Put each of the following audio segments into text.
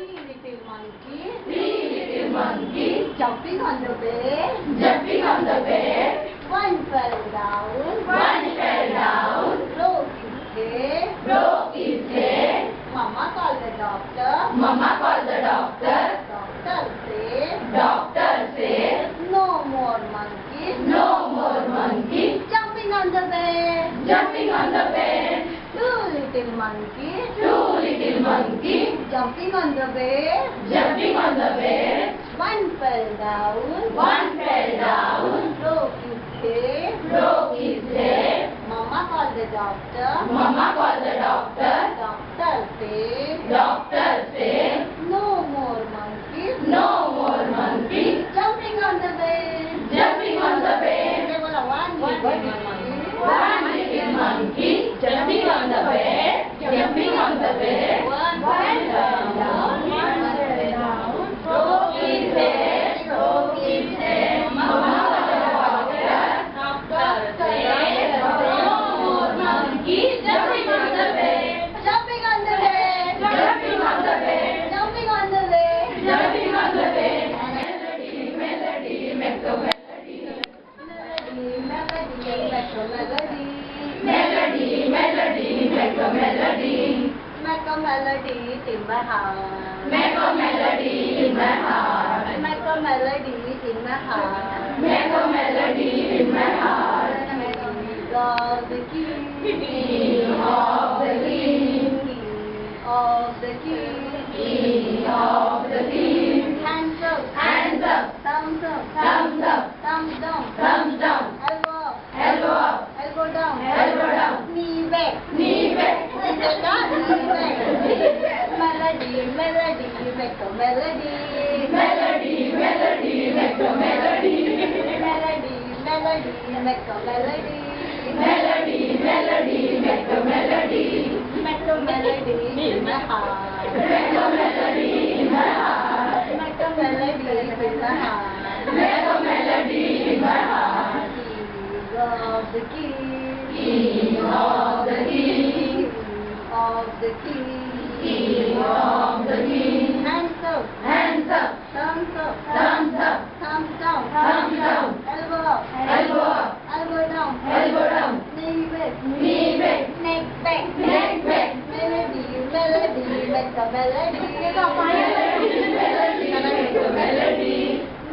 little monkey, three little monkey, jumping on the bed, jumping on the bed. one fell down, One fell down, broke his head. broke his head. Mama called the doctor. Mama called the doctor. Doctor said, Doctor said, no more monkeys, no more monkey, jumping on the bed. jumping on the bed. Two little monkeys, Two little monkey, jumping on the bed. jumping on the bed. One fell down, One fell down, broke his head. broke his head. Mama called the doctor. Mama called the doctor. Doctor said, Doctor said, no more monkeys, no more monkey, jumping on the bed. jumping on the bed. There was one little monkey. One little monkey, jumping on the bed, jumping on the bed. One One fell down, broke his head, broke his head. Mama called the doctor. Doctor said, no more monkey, jumping on the bed, jumping on the bed. jumping on the bed, Jumping on the bed. jumping on the bed. Melody, melody, make a melody. Melody, melody, make a melody. Melody, melody, make a melody. Make a melody in my heart. Make a melody in my heart. Make a melody in my heart. Make a melody in my heart. King of the king. King of the king. King of the king. King of the king. Hands up. Hands up. Thumbs up. Thumbs up. Thumbs down. Thumbs down. Elbow up. Elbow up. Elbow down. Elbow down. Knee back. Knee back. Knee back. Knee back. Melody, melody, make a melody. Melody, melody, make a melody. Melody, melody, make a melody. Melody, melody, make a melody. Make a melody in my heart. Make a melody in my heart. Make a melody in my heart. Make a melody in my heart. King of the king. King of the king. King of the king. King of the king. Hands up. Hands up. Thumbs up. Thumbs up. Thumbs down. Thumbs down. Elbow up. Elbow up. Elbow down. Elbow down. Knee back. Knee back. Neck back. Neck back. Melody, melody, make a melody. Melody, melody, make a melody.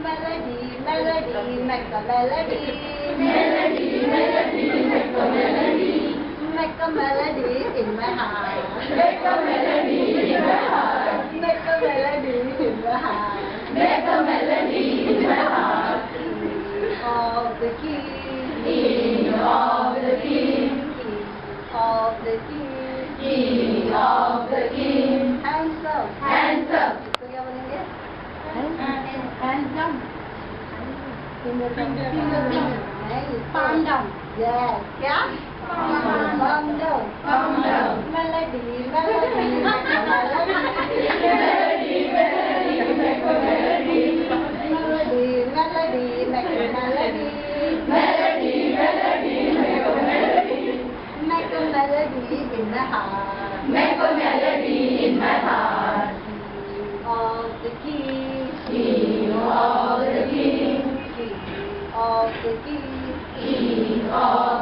Melody, melody, make a melody. Melody, melody, make a melody. Make a melody in my heart. Make a melody in my heart. Make a melody in my heart. Make a melody in my heart. King of the king. King of the king. King of the king. King of the king. Hands up. Hands up. इसको क्या बोलेंगे? Hands down. Finger down. नहीं, palm down. Yes. क्या? Palm down. Palm down. Melody, melody, melody. Melody, melody, make a melody. Melody, melody, make a melody. Melody, melody, make a melody. Make a melody in my heart. Make a melody in my heart. King of the king. King of the king. King of the king. King of